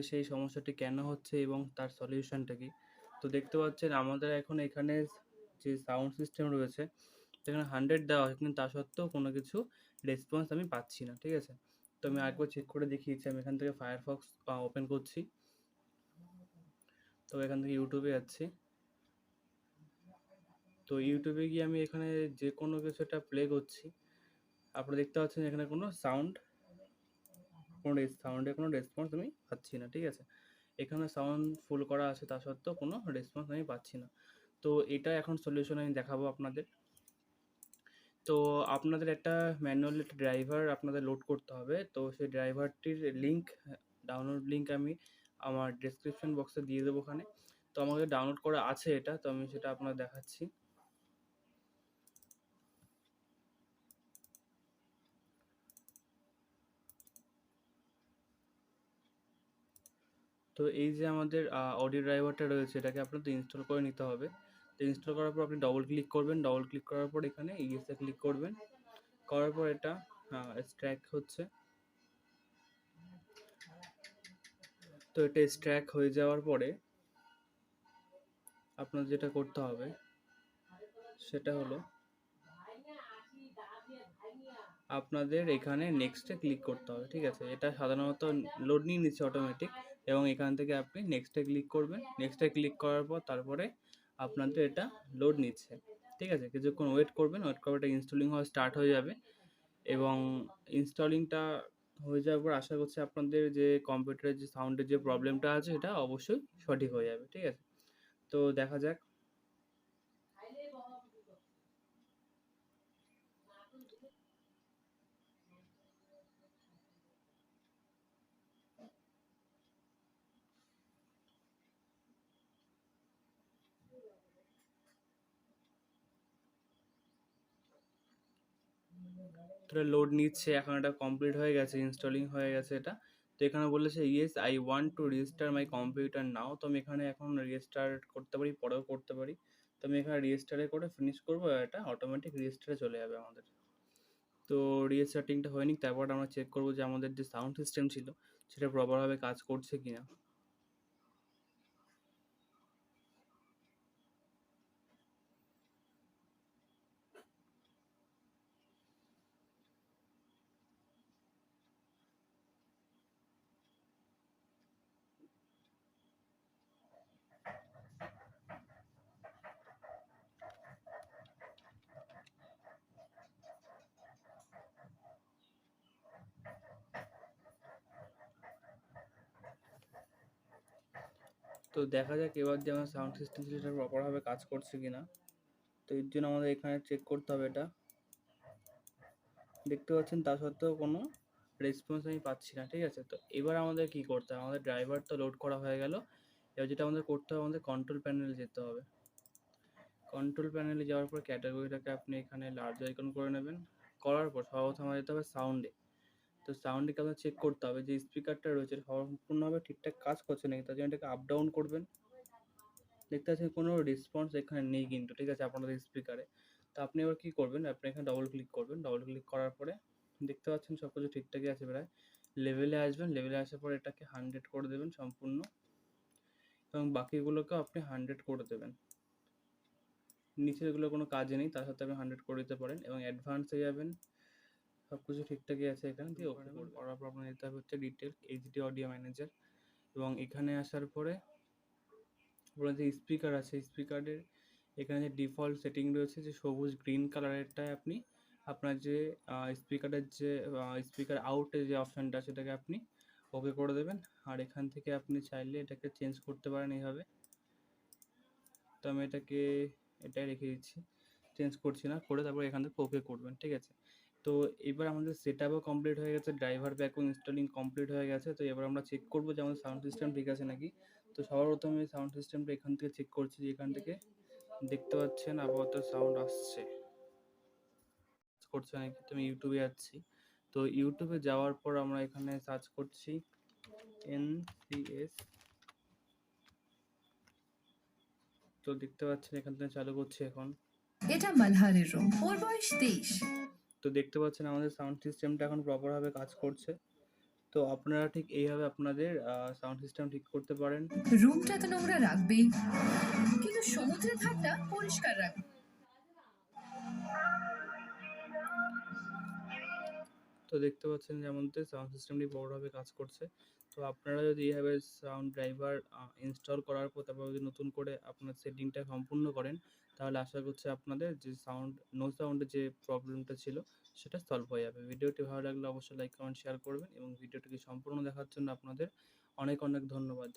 সেই সমস্যাটি কেন হচ্ছে এবং তার সলিউশনটা কী। তো দেখতে পাচ্ছেন আমাদের এখন এখানে যে সাউন্ড সিস্টেম রয়েছে সেখানে 100 দেওয়া হয়, কিন্তু তা সত্ত্বেও কোনো কিছু রেসপন্স আমি পাচ্ছি না, ঠিক আছে। তো আমি আরেকবার চেক করে দেখিয়েছি, আমি এখান থেকে ফায়ারফক্স ওপেন করছি। তো এখান থেকে ইউটিউবে যাচ্ছি। তো ইউটিউবে গিয়ে আমি এখানে যে কোনো কিছু একটা প্লে করছি, আপনারা দেখতে পাচ্ছেন এখানে কোনো সাউন্ডের কোনো রেসপন্স আমি পাচ্ছি না, ঠিক আছে। এখানে সাউন্ড ফুল করা আছে, তা সত্ত্বেও কোনো রেসপন্স আমি পাচ্ছি না। তো এটা এখন সলিউশন আমি দেখাবো আপনাদের। তো আপনাদের একটা ম্যানুয়াল একটা ড্রাইভার আপনাদের লোড করতে হবে। তো সেই ড্রাইভারটির ডাউনলোড লিঙ্ক আমি আমার ডেসক্রিপশন বক্সে দিয়ে দেবো ওখানে। তো আমাদের ডাউনলোড করা আছে এটা, তো আমি সেটা আপনাদের দেখাচ্ছি। তো এই যে আমাদের অডিও ড্রাইভারটা রয়েছে, এটাকে আপনাদের ইনস্টল করে নিতে হবে। তো ইনস্টল করার পর আপনি ডবল ক্লিক করবেন, ডবল ক্লিক করার পর এখানে ইয়েসে ক্লিক করবেন, করার পর এটা স্ট্র্যাক হচ্ছে। তো এটা স্ট্র্যাক হয়ে যাওয়ার পরে আপনার যেটা করতে হবে সেটা হলো আপনাদের এখানে নেক্সটে ক্লিক করতে হবে, ঠিক আছে। এটা সাধারণত লোড নিয়ে নিচ্ছে অটোমেটিক, এবং এখান থেকে আপনি নেক্সটে ক্লিক করবেন। নেক্সটে ক্লিক করার পর তারপরে আপনাদের এটা লোড নিচ্ছে, ঠিক আছে। কিছুক্ষণ ওয়েট করবেন, ওয়েট করে এটা ইনস্টলিং হওয়া স্টার্ট হয়ে যাবে, এবং ইনস্টলিংটা হয়ে যাওয়ার পর আশা করছি আপনাদের যে কম্পিউটারের যে সাউন্ডের যে প্রবলেমটা আছে এটা অবশ্যই সঠিক হয়ে যাবে, ঠিক আছে। তো দেখা যাক। তো লোড নিচ্ছে, এখন এটা কমপ্লিট হয়ে গেছে, ইনস্টলিং হয়ে গেছে এটা। তো এখানে বলেছে yes I want to register my computer now. তো আমি এখানে এখন রেজিস্টার করতে পারি, পরেও করতে পারি। তো আমি এখানে রেজিস্টারে করে ফিনিশ করবো, এটা অটোমেটিক রেজিস্টারে চলে যাবে আমাদের। তো রিস্টার্টিংটা হয়নি, তারপর আমরা চেক করবো যে আমাদের যে সাউন্ড সিস্টেম ছিল সেটা প্রপারভাবে কাজ করছে কিনা। তো দেখা যাক এবার যে আমার সাউন্ড সিস্টেম ছিল সেটা প্রপারভাবে কাজ করছে কিনা। তো এর জন্য আমাদের এখানে চেক করতে হবে এটা। দেখতে পাচ্ছেন তা সত্ত্বেও কোনো রেসপন্স আমি পাচ্ছি না, ঠিক আছে। তো এবার আমাদের কি করতে হবে, আমাদের ড্রাইভার তো লোড করা হয়ে গেল। এবার যেটা আমাদের করতে হবে, আমাদের কন্ট্রোল প্যানেলে যেতে হবে। কন্ট্রোল প্যানেলে যাওয়ার পর ক্যাটাগরিটাকে আপনি এখানে লার্জ আইকন করে নেবেন। করার পর সর্বপ্রথম আমাদের যেতে হবে সাউন্ডে। তো সাউন্ডকে আপনার চেক করতে হবে যে স্পিকারটা রয়েছে সম্পূর্ণভাবে ঠিকঠাক কাজ করছে নাকি, তার জন্য এটাকে আপ ডাউন করবেন। দেখতে পাচ্ছেন কোনো রেসপন্স এখানে নেই কিন্তু, ঠিক আছে, আপনাদের স্পিকারে। তো আপনি এবার কী করবেন, আপনি এখানে ডবল ক্লিক করবেন। ডবল ক্লিক করার পরে দেখতে পাচ্ছেন সব কিছু ঠিকঠাকই আছে প্রায়। লেভেলে আসবেন, লেভেলে আসার পর এটাকে 100 করে দেবেন সম্পূর্ণ, এবং বাকিগুলোকেও আপনি 100 করে দেবেন। নিচের এগুলো কোনো কাজে নেই, তার সাথে আপনি 100 করে দিতে পারেন, এবং অ্যাডভান্সে যাবেন। সব কিছু ঠিকঠাকই আছে, এখানে দিয়ে ওকে করবেন। করার পর আপনার যেতে হবে হচ্ছে ডিটেল এইচডি অডিও ম্যানেজার, এবং এখানে আসার পরে আপনার যে স্পিকার আছে স্পিকারের এখানে যে ডিফল্ট সেটিং রয়েছে যে সবুজ গ্রিন কালারেরটায় আপনি আপনার যে স্পিকারের যে স্পিকার আউটের যে অপশানটা সেটাকে আপনি ওকে করে দেবেন। আর এখান থেকে আপনি চাইলে এটাকে চেঞ্জ করতে পারেন এইভাবে। তো আমি এটাই রেখে দিচ্ছি, চেঞ্জ করছি না, করে তারপর এখান থেকে ওকে করবেন, ঠিক আছে। তো এবার আমাদের সেট আপও কমপ্লিট হয়ে গেছে, ড্রাইভার ব্যাকও ইনস্টলিং কমপ্লিট হয়ে গেছে। তো এবার আমরা চেক করবো যে আমাদের সাউন্ড সিস্টেম ঠিক আছে নাকি। তো সবার প্রথমে সাউন্ড সিস্টেমটা এখান থেকে চেক করছি, যে এখান থেকে দেখতে পাচ্ছেন আপাতত সাউন্ড আসছে, করছে নাকি। তো আমি ইউটিউবে যাচ্ছি। তো ইউটিউবে যাওয়ার পর আমরা এখানে সার্চ করছি NCS। তো দেখতে পাচ্ছেন এখান থেকে চালু করছি এখন। এটা মালহারের রুম, ওর বয়স 23। তো দেখতে পাচ্ছেন আমাদের সাউন্ড সিস্টেমটা এখন প্রপারভাবে কাজ করছে। তো আপনারা ঠিক এইভাবে আপনাদের সাউন্ড সিস্টেম ঠিক করতে পারেন। রুমটা তো নোংরা রাখবেই, কিন্তু সমুদ্রের ধারটা পরিষ্কার রাখবে। তো দেখতে পাচ্ছেন যে আমাদের সাউন্ড সিস্টেমটি বড়ভাবে কাজ করছে। তো আপনারা যদি এইভাবে সাউন্ড ড্রাইভার ইনস্টল করার পর তারপর যদি নতুন করে আপনার সেটিংটা সম্পূর্ণ করেন, তাহলে আশা করছি আপনাদের যে সাউন্ড নো সাউন্ডের যে প্রবলেমটা ছিল সেটা সলভ হয়ে যাবে। ভিডিওটি ভালো লাগলে অবশ্যই লাইক, কমেন্ট, শেয়ার করবেন এবং ভিডিওটিকে সম্পূর্ণ দেখার জন্য আপনাদের অনেক অনেক ধন্যবাদ।